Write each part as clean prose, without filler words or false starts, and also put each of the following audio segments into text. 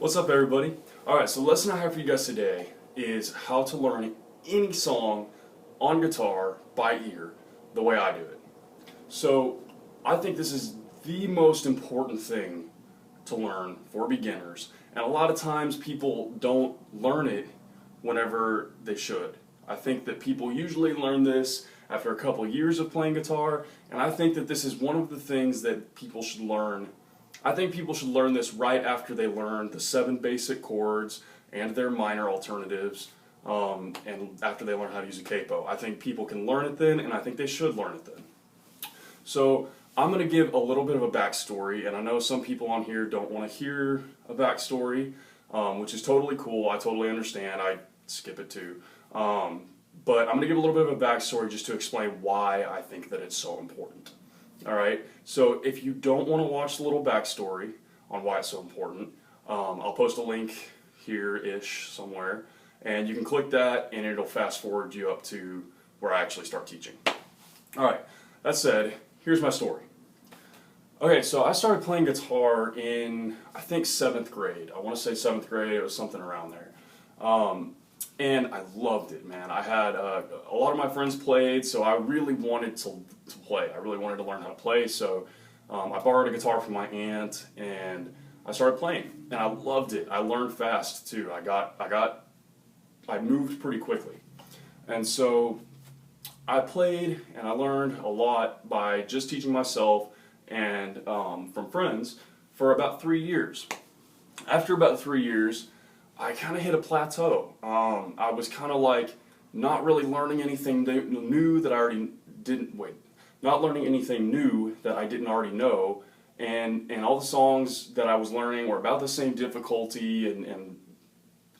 What's up, everybody? Alright, so the lesson I have for you guys today is how to learn any song on guitar by ear the way I do it. So I think this is the most important thing to learn for beginners, and a lot of times people don't learn it whenever they should. I think that people usually learn this after a couple years of playing guitar, and I think that this is one of the things that people should learn. I think people should learn this right after they learn the 7 basic chords and their minor alternatives, and after they learn how to use a capo. I think people can learn it then, and I think they should learn it then. So I'm going to give a little bit of a backstory, and I know some people on here don't want to hear a backstory, which is totally cool. I totally understand. I skip it too. But I'm going to give a little bit of a backstory just to explain why I think that it's so important. Alright, so if you don't want to watch the little backstory on why it's so important, I'll post a link here-ish somewhere, and you can click that and it'll fast forward you up to where I actually start teaching. Alright, that said, here's my story. Okay, so I started playing guitar in, I think, 7th grade. I want to say 7th grade, it was something around there. And I loved it, man. I had a lot of my friends played, so I really wanted to play. I really wanted to learn how to play, so I borrowed a guitar from my aunt, and I started playing, and I loved it. I learned fast too. I moved pretty quickly, and so I played and I learned a lot by just teaching myself and from friends for about 3 years. After about 3 years, I kind of hit a plateau. I was kind of like not really learning anything new that I already didn't, not learning anything new that I didn't already know, and all the songs that I was learning were about the same difficulty, and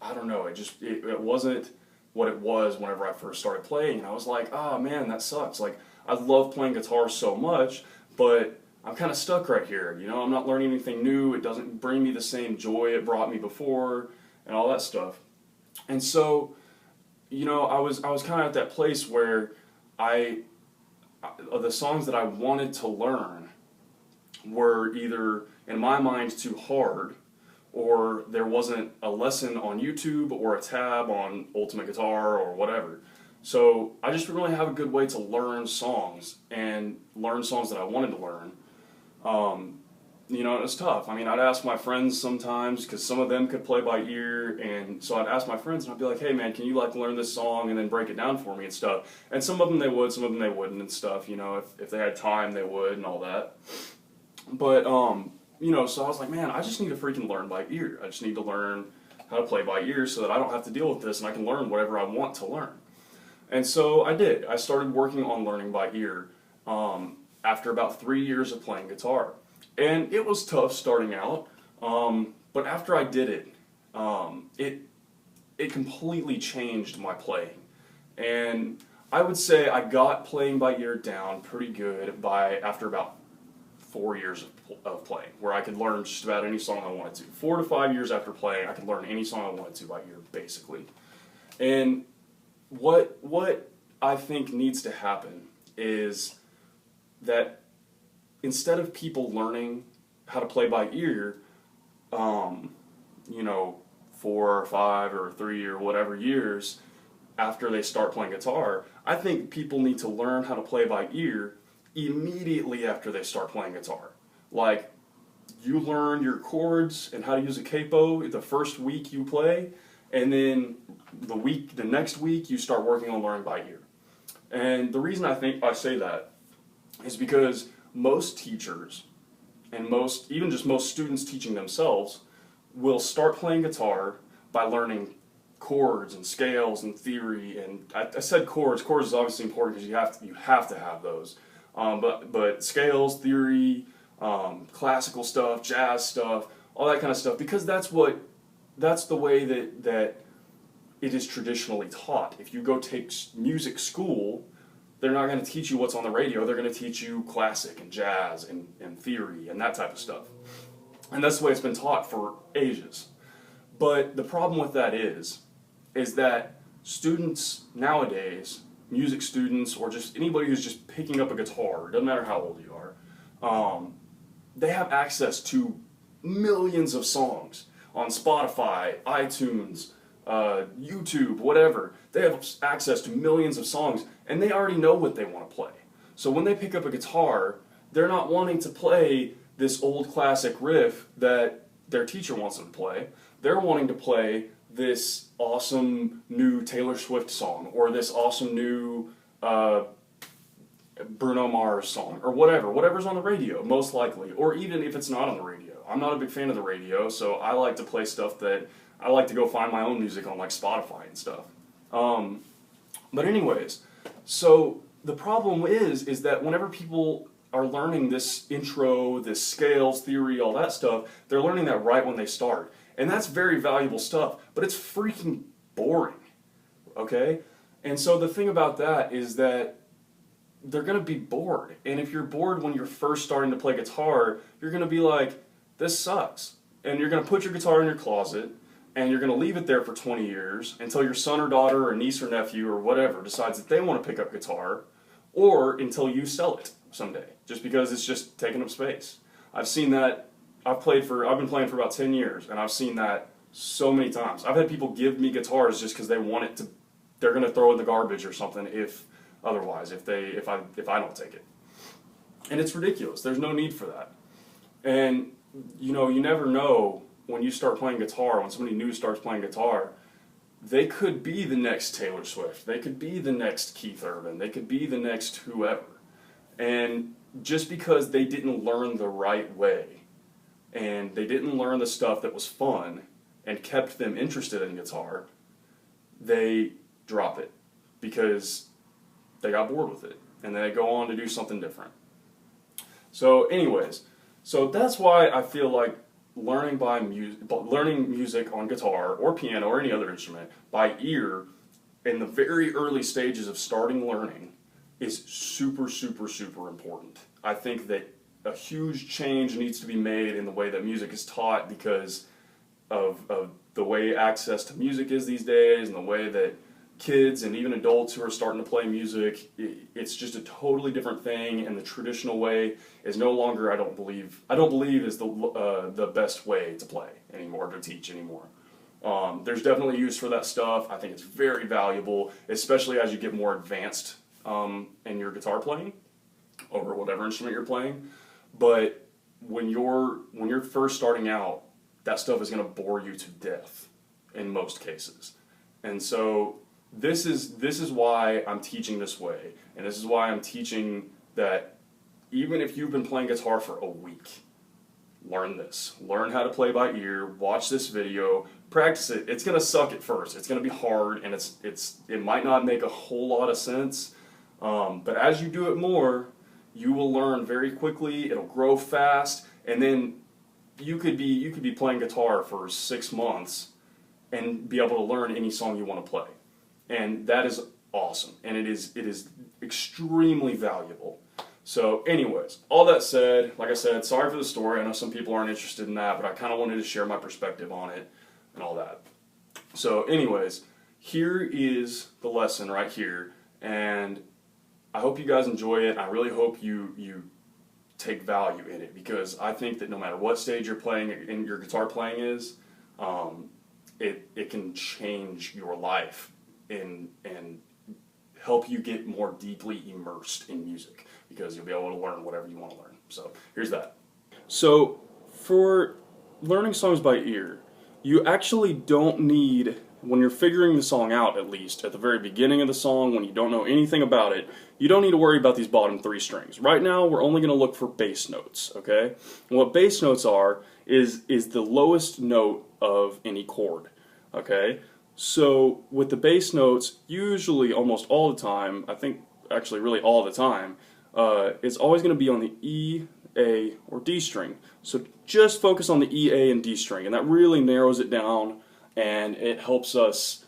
I don't know, it wasn't what it was whenever I first started playing, and I was like, oh man, that sucks. Like, I love playing guitar so much, but I'm kind of stuck right here, you know, I'm not learning anything new, it doesn't bring me the same joy it brought me before, and all that stuff. And so, you know, I was kind of at that place where the songs that I wanted to learn were either, in my mind, too hard, or there wasn't a lesson on YouTube or a tab on Ultimate Guitar or whatever. So I just didn't really have a good way to learn songs, and learn songs that I wanted to learn. You know, it was tough. I mean, I'd ask my friends sometimes, because some of them could play by ear, and so I'd ask my friends, and I'd be like, hey man, can you like learn this song and then break it down for me and stuff? And some of them they would, some of them they wouldn't and stuff, you know, if they had time they would and all that. But, you know, so I was like, man, I just need to freaking learn by ear. I just need to learn how to play by ear so that I don't have to deal with this and I can learn whatever I want to learn. And so I did. I started working on learning by ear after about 3 years of playing guitar. And it was tough starting out, but after I did it, it completely changed my playing. And I would say I got playing by ear down pretty good after about 4 years of playing, where I could learn just about any song I wanted to. 4 to 5 years after playing, I could learn any song I wanted to by ear, basically. And what I think needs to happen is that instead of people learning how to play by ear, you know, 4 or 5 or 3 or whatever years after they start playing guitar, I think people need to learn how to play by ear immediately after they start playing guitar. Like, you learn your chords and how to use a capo the first week you play, and then the next week you start working on learning by ear. And the reason I say that is because most teachers, and even just most students teaching themselves, will start playing guitar by learning chords and scales and theory. And I said chords. Chords is obviously important because you have to have those. But scales, theory, classical stuff, jazz stuff, all that kind of stuff, because that's the way that it is traditionally taught. If you go take music school, they're not going to teach you what's on the radio, they're going to teach you classic and jazz and theory and that type of stuff. And that's the way it's been taught for ages. But the problem with that is that students nowadays, music students, or just anybody who's just picking up a guitar, it doesn't matter how old you are, they have access to millions of songs on Spotify, iTunes, YouTube, whatever. They have access to millions of songs, and they already know what they want to play. So when they pick up a guitar, they're not wanting to play this old classic riff that their teacher wants them to play. They're wanting to play this awesome new Taylor Swift song, or this awesome new Bruno Mars song, or whatever's on the radio, most likely, or even if it's not on the radio. I'm not a big fan of the radio, so I like to play stuff that I like to go find my own music on, like Spotify and stuff. But anyways, so the problem is that whenever people are learning this intro, this scales theory, all that stuff, they're learning that right when they start. And that's very valuable stuff, but it's freaking boring, okay? And so the thing about that is that they're going to be bored. And if you're bored when you're first starting to play guitar, you're going to be like, this sucks. And you're going to put your guitar in your closet, and you're going to leave it there for 20 years until your son or daughter or niece or nephew or whatever decides that they want to pick up guitar, or until you sell it someday, just because it's just taking up space. I've seen that. I've been playing for about 10 years, and I've seen that so many times. I've had people give me guitars just because they want it to, they're going to throw it in the garbage or something if I don't take it. And it's ridiculous. There's no need for that. And you know, you never know when you start playing guitar, when somebody new starts playing guitar, they could be the next Taylor Swift. They could be the next Keith Urban. They could be the next whoever. And just because they didn't learn the right way, and they didn't learn the stuff that was fun and kept them interested in guitar, they drop it because they got bored with it, and then they go on to do something different. So anyways, so that's why I feel like learning music on guitar or piano or any other instrument by ear in the very early stages of starting learning is super, super, super important. I think that a huge change needs to be made in the way that music is taught because of the way access to music is these days, and the way that kids and even adults who are starting to play music, it's just a totally different thing, and the traditional way is no longer, I don't believe is the best way to play anymore, to teach anymore. There's definitely use for that stuff. I think it's very valuable, especially as you get more advanced in your guitar playing over whatever instrument you're playing. But when you're first starting out, that stuff is going to bore you to death in most cases. And so this is why I'm teaching this way, and this is why I'm teaching that even if you've been playing guitar for a week, learn this. Learn how to play by ear, watch this video, practice it. It's going to suck at first. It's going to be hard, and it might not make a whole lot of sense, but as you do it more, you will learn very quickly. It'll grow fast, and then you could be playing guitar for 6 months and be able to learn any song you want to play. And that is awesome, and it is extremely valuable. So anyways, all that said, like I said, sorry for the story. I know some people aren't interested in that, but I kind of wanted to share my perspective on it and all that. So anyways, here is the lesson right here, and I hope you guys enjoy it. I really hope you take value in it, because I think that no matter what stage you're playing in your guitar playing is, it can change your life and help you get more deeply immersed in music, because you'll be able to learn whatever you want to learn. So here's that. So for learning songs by ear, you actually don't need, when you're figuring the song out, at least at the very beginning of the song, when you don't know anything about it, you don't need to worry about these bottom 3 strings. Right now, we're only going to look for bass notes, okay? And what bass notes are is the lowest note of any chord, okay? So with the bass notes, usually almost all the time, I think actually really all the time, it's always going to be on the E, A, or D string. So just focus on the E, A, and D string, and that really narrows it down, and it helps us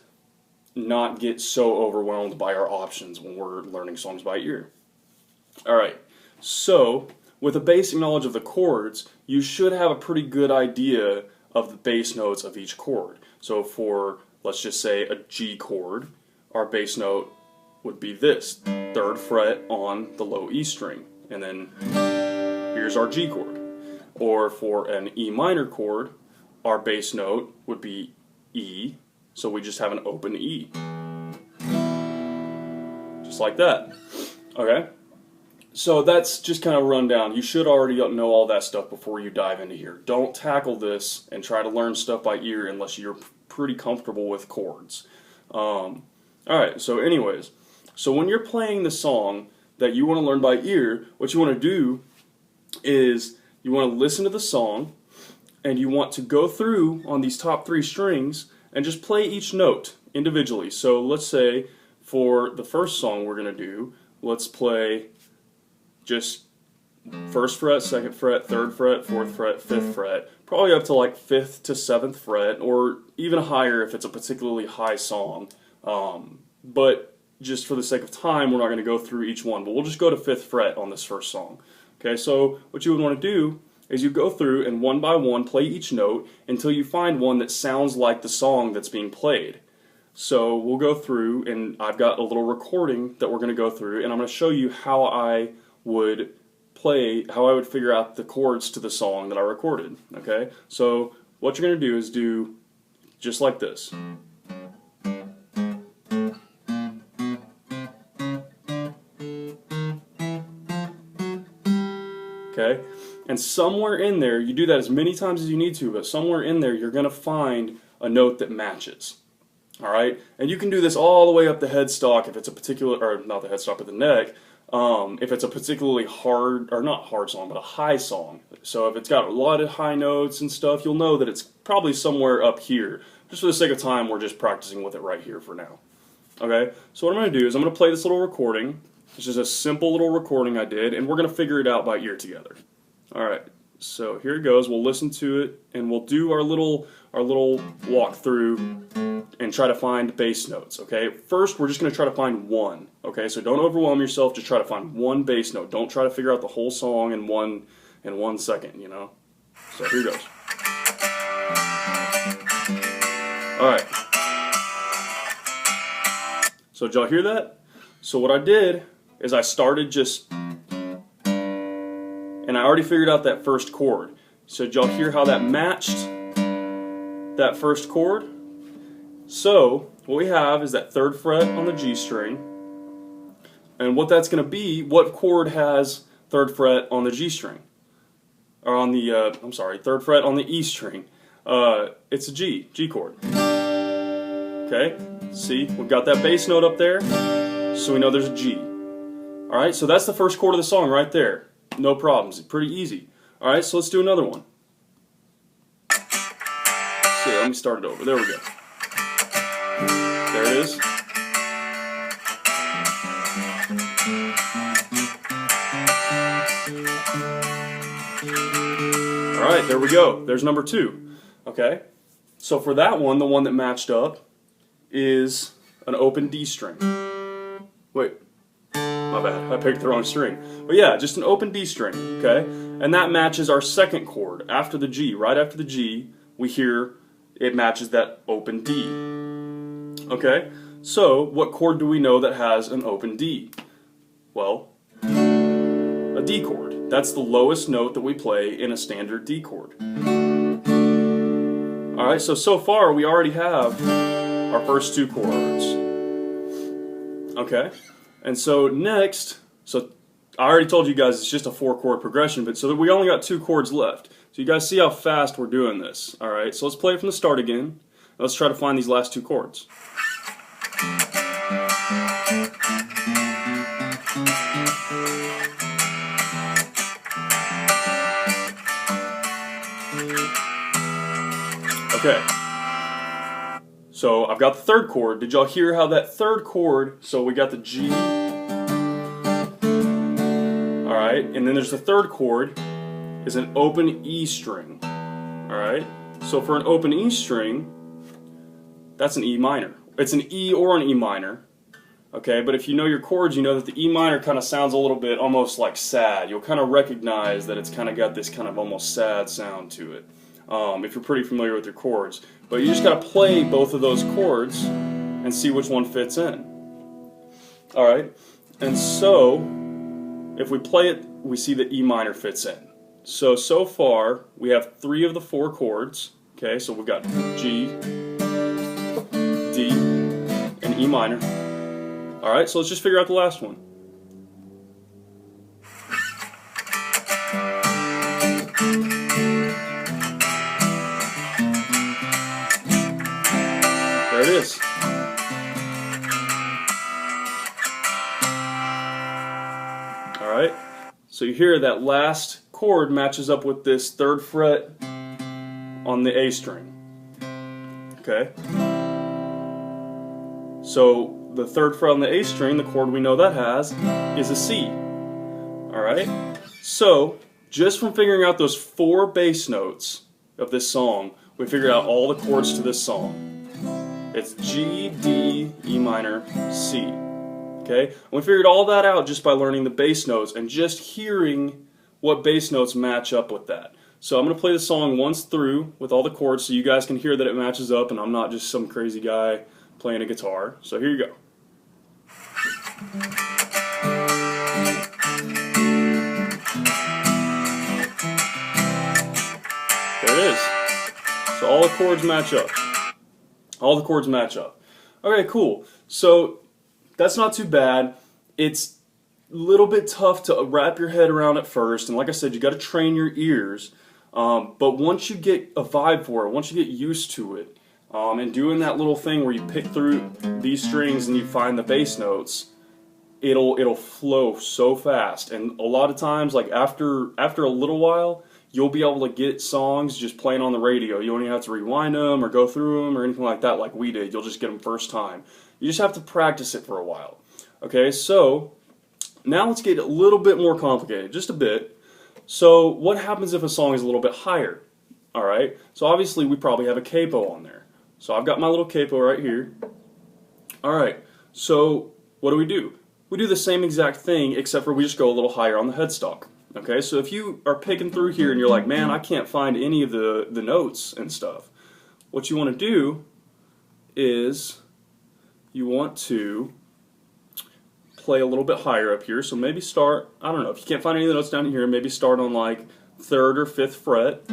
not get so overwhelmed by our options when we're learning songs by ear. Alright, so with a basic knowledge of the chords, you should have a pretty good idea of the bass notes of each chord. So for, let's just say, a G chord, our bass note would be this, 3rd fret on the low E string, and then here's our G chord. Or for an E minor chord, our bass note would be E, so we just have an open E. Just like that. Okay? So that's just kind of a rundown. You should already know all that stuff before you dive into here. Don't tackle this and try to learn stuff by ear unless you're pretty comfortable with chords. Alright, so anyways, so when you're playing the song that you want to learn by ear, what you want to do is you want to listen to the song and you want to go through on these top 3 strings and just play each note individually. So let's say for the first song we're going to do, let's play just 1st fret, 2nd fret, 3rd fret, 4th fret, 5th fret, probably up to like 5th to 7th fret, or even higher if it's a particularly high song. But just for the sake of time, we're not going to go through each one, but we'll just go to 5th fret on this first song. Okay, so what you would want to do is you go through and one by one play each note until you find one that sounds like the song that's being played. So we'll go through, and I've got a little recording that we're going to go through, and I'm going to show you how I would play, how I would figure out the chords to the song that I recorded. Okay, so what you're going to do is do just like this. Okay, and somewhere in there, you do that as many times as you need to, but somewhere in there you're going to find a note that matches. Alright, and you can do this all the way up the headstock if it's a particular, or not the headstock, but the neck, if it's a particularly hard, or not hard song, but a high song. So if it's got a lot of high notes and stuff, you'll know that it's probably somewhere up here. Just for the sake of time, we're just practicing with it right here for now. Okay, so what I'm going to do is I'm going to play this little recording. It's just a simple little recording I did, and we're going to figure it out by ear together. Alright, so here it goes. We'll listen to it, and we'll do our little walkthrough and try to find bass notes. Okay, first we're just going to try to find one. Okay, so don't overwhelm yourself. Just try to find one bass note. Don't try to figure out the whole song in one second. You know. So here goes. All right. So did y'all hear that? So what I did is I started just, and I already figured out that first chord. So did y'all hear how that matched that first chord? So what we have is that 3rd fret on the G string, and what that's going to be, what chord has 3rd fret on the G string? Or on the, 3rd fret on the E string. It's a G chord. Okay, see, we've got that bass note up there, so we know there's a G. Alright, so that's the first chord of the song right there. No problems, pretty easy. Alright, so let's do another one. See, let me start it over. There we go. There it is. Alright, there we go. There's number 2. Okay, so for that one, the one that matched up is an open D string. Wait, my bad, I picked the wrong string. But yeah, just an open D string, okay? And that matches our second chord after the G. Right after the G, we hear it matches that open D. Okay, so what chord do we know that has an open D? Well, a D chord. That's the lowest note that we play in a standard D chord. Alright, so far we already have our first 2 chords. Okay, and so next, so I already told you guys it's just a 4-chord progression, but so that we only got 2 chords left. So you guys see how fast we're doing this. Alright, so let's play it from the start again. Let's try to find these last 2 chords. Okay, so I've got the 3rd chord. Did y'all hear how that 3rd chord, so we got the G, alright, and then there's the 3rd chord, is an open E string, alright, so for an open E string, that's an E minor. It's an E or an E minor, okay, but if you know your chords, you know that the E minor kind of sounds a little bit almost like sad. You'll kind of recognize that it's kind of got this kind of almost sad sound to it. If you're pretty familiar with your chords. But you just got to play both of those chords and see which one fits in. Alright, and so if we play it, we see that E minor fits in. So far we have 3 of the 4 chords, Okay, so we've got G, D, and E minor. Alright, so let's just figure out the last one. There it is. Alright, so you hear that last chord matches up with this 3rd fret on the A string. Okay? So the 3rd fret on the A string, the chord we know that has, is a C. Alright? So, just from figuring out those 4 bass notes of this song, we figured out all the chords to this song. It's G, D, E minor, C. Okay? And we figured all that out just by learning the bass notes and just hearing what bass notes match up with that. So I'm going to play the song once through with all the chords so you guys can hear that it matches up and I'm not just some crazy guy playing a guitar. So here you go. There it is. So all the chords match up. All the chords match up. Okay, cool. So that's not too bad. It's a little bit tough to wrap your head around at first, and like I said, you got to train your ears. But once you get a vibe for it, once you get used to it, and doing that little thing where you pick through these strings and you find the bass notes, it'll flow so fast. And a lot of times, like after a little while, you'll be able to get songs just playing on the radio. You don't even have to rewind them or go through them or anything like that like we did. You'll just get them first time. You just have to practice it for a while. Okay, so now let's get a little bit more complicated, just a bit. So what happens if a song is a little bit higher? Alright, so obviously we probably have a capo on there. So I've got my little capo right here. Alright, so what do? We do the same exact thing except for we just go a little higher on the headstock. Okay, so if you are picking through here and you're like, man, I can't find any of the notes and stuff, what you want to do is you want to play a little bit higher up here. So maybe start, I don't know, if you can't find any of the notes down here, maybe start on like 3rd or 5th fret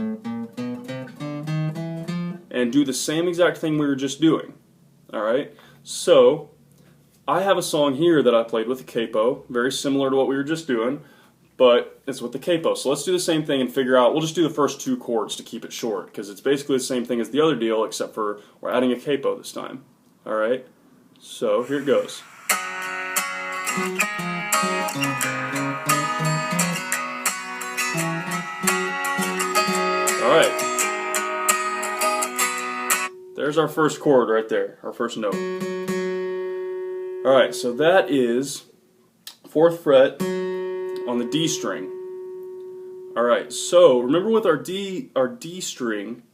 and do the same exact thing we were just doing. Alright, so I have a song here that I played with a capo, very similar to what we were just doing, but it's with the capo. So let's do the same thing and figure out, we'll just do the first 2 chords to keep it short, because it's basically the same thing as the other deal, except for we're adding a capo this time. Alright, so here it goes. Alright, there's our first chord right there, our first note. Alright, so that is 4th fret on the D string. Alright, so remember with our D string,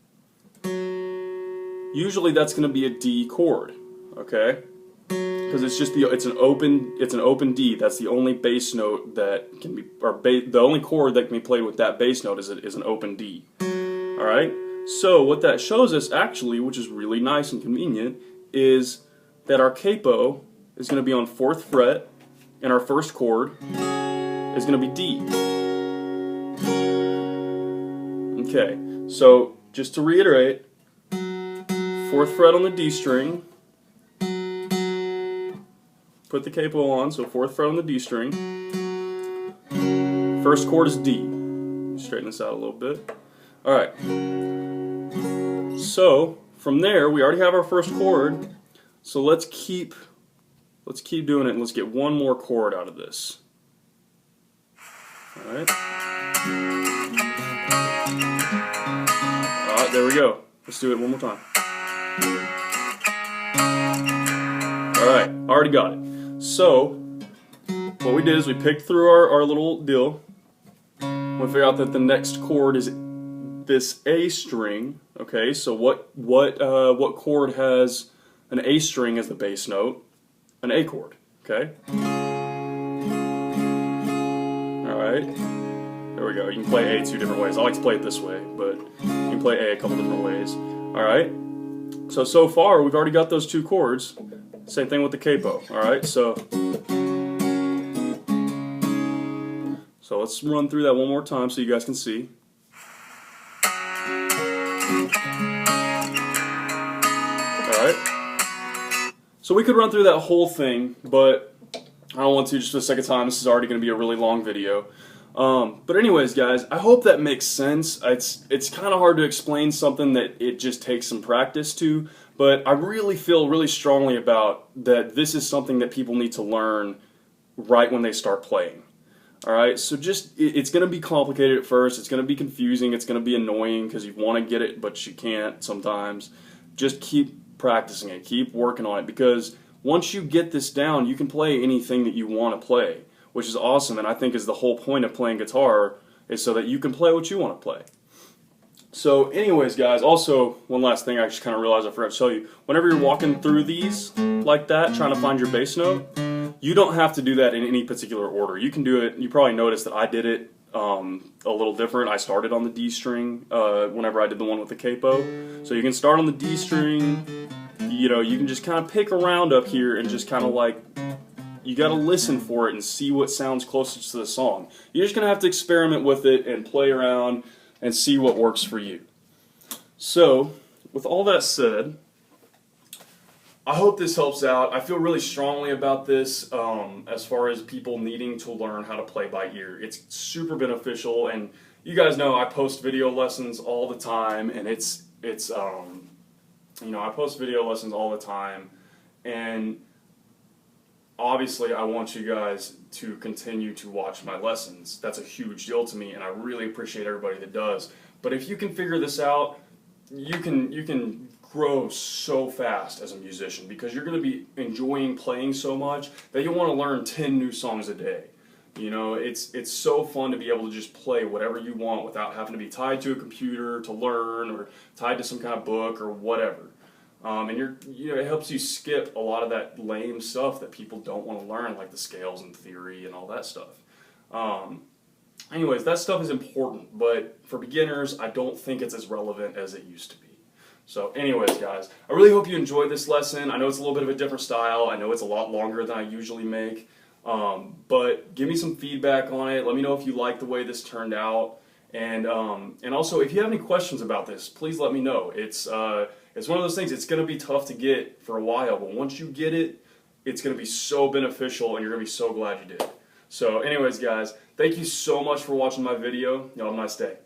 usually that's going to be a D chord, okay? Because it's just it's an open D. That's the only bass note that can be, or the only chord that can be played with that bass note is an open D. Alright? So what that shows us actually, which is really nice and convenient, is that our capo is going to be on 4th fret and our first chord is going to be D. Okay, so just to reiterate, 4th fret on the D string, put the capo on, so 4th fret on the D string, first chord is D. Straighten this out a little bit. Alright, so from there we already have our first chord, so let's keep doing it and let's get one more chord out of this. Alright, there we go. Let's do it one more time. Alright, already got it. So, what we did is we picked through our little deal. We figured out that the next chord is this A string. Okay, so what chord has an A string as the bass note? An A chord. Okay. Alright, there we go. You can play A 2 different ways. I like to play it this way, but you can play A a couple different ways. Alright, so far we've already got those 2 chords. Same thing with the capo. Alright, so let's run through that one more time so you guys can see. Alright. So we could run through that whole thing, but I don't want to just for the second time. This is already going to be a really long video. But anyways, guys, I hope that makes sense. It's kind of hard to explain something that it just takes some practice to, but I really feel really strongly about that this is something that people need to learn right when they start playing. Alright, so it's going to be complicated at first, it's going to be confusing, it's going to be annoying because you want to get it but you can't sometimes. Just keep practicing it, keep working on it, because once you get this down, you can play anything that you want to play, which is awesome, and I think is the whole point of playing guitar, is so that you can play what you want to play. So anyways, guys, also one last thing I just kind of realized I forgot to tell you. Whenever you're walking through these like that, trying to find your bass note, you don't have to do that in any particular order. You can do it, you probably noticed that I did it a little different. I started on the D string whenever I did the one with the capo. So you can start on the D string, you know, you can just kind of pick around up here and just kind of like, you got to listen for it and see what sounds closest to the song. You're just going to have to experiment with it and play around and see what works for you. So, with all that said, I hope this helps out. I feel really strongly about this as far as people needing to learn how to play by ear. It's super beneficial, and you guys know I post video lessons all the time, and you know, I post video lessons all the time, and obviously I want you guys to continue to watch my lessons. That's a huge deal to me, and I really appreciate everybody that does. But if you can figure this out, you can grow so fast as a musician, because you're going to be enjoying playing so much that you want to learn 10 new songs a day. You know, it's so fun to be able to just play whatever you want without having to be tied to a computer to learn, or tied to some kind of book or whatever. And you know, it helps you skip a lot of that lame stuff that people don't want to learn, like the scales and theory and all that stuff. Anyways, that stuff is important, but for beginners, I don't think it's as relevant as it used to be. So anyways, guys, I really hope you enjoyed this lesson. I know it's a little bit of a different style. I know it's a lot longer than I usually make. But give me some feedback on it. Let me know if you like the way this turned out. And also, if you have any questions about this, please let me know. It's one of those things, it's going to be tough to get for a while, but once you get it, it's going to be so beneficial, and you're going to be so glad you did. So anyways, guys, thank you so much for watching my video. Y'all have a nice day.